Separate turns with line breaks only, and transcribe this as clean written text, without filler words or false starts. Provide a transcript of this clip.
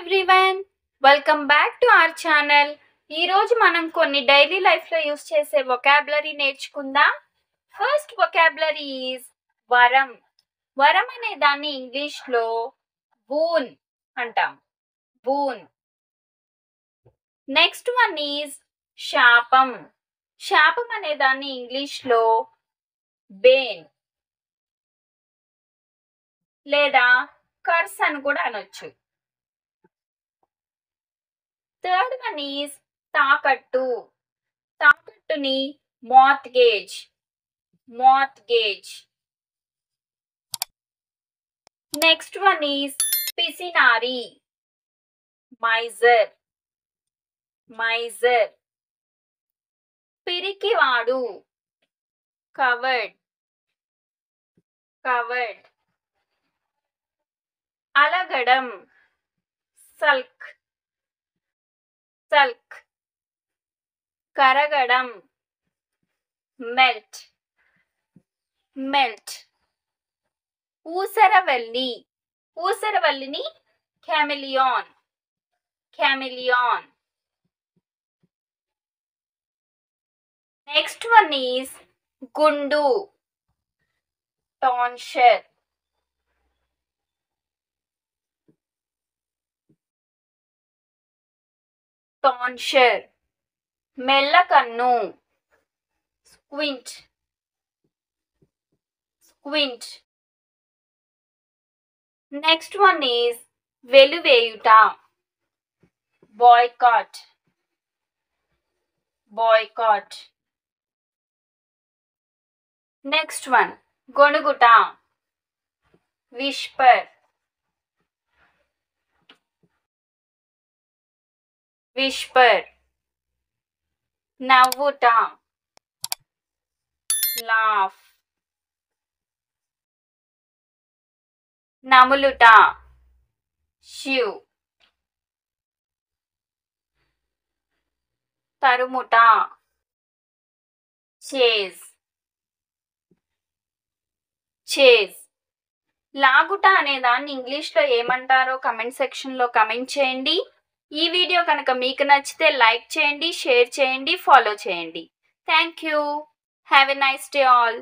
Everyone, welcome back to our channel. ఈరోజు మనం కొన్ని డైలీ లైఫ్లో యూస్ చేసే వొకాబులరీ నేర్చుకుందాం. ఫస్ట్ వొకాబులరీ ఈజ్ వరం. వరం అనే దాన్ని ఇంగ్లీష్లో బూన్ అంటాం. బూన్. నెక్స్ట్ వన్ ఈజ్ శాపం. శాపం అనే దాన్ని ఇంగ్లీష్లో బేన్ లేదా కర్స్ అని కూడా అనొచ్చు. థర్డ్ వన్ ఈజ్ తాకట్టు. తాకట్టుని mortgage. Mortgage. Next one is పిసినారి. మైజర్. మైజర్. పిరికివాడు. కవర్డ్. కవర్డ్. అలగడం. సల్క్. సల్క్. కరగడం. మెల్ట్. మెల్ట్. ఊసరవల్లి. ఊసరవల్లిని chameleon. Chameleon. Next one is గుండు. టాన్షర్. టాన్షర్. మెల్లకన్ను. Squint. Squint. Next one is వెలువేయుట. బాయ్కాట్. బాయ్కాట్. నెక్స్ట్ వన్ గొణుగుట. విస్పర్. విస్పర్. నవ్వుట. లాఫ్. నములుట. షివ్. తరుముట. చేజ్. చేజ్. లాగుట అనే దాన్ని ఇంగ్లీష్లో ఏమంటారో కమెంట్ సెక్షన్లో కమెంట్ చేయండి. ఈ వీడియో కనుక మీకు నచ్చితే లైక్ చేయండి, షేర్ చేయండి, ఫాలో చేయండి. Thank you. Have a nice day all.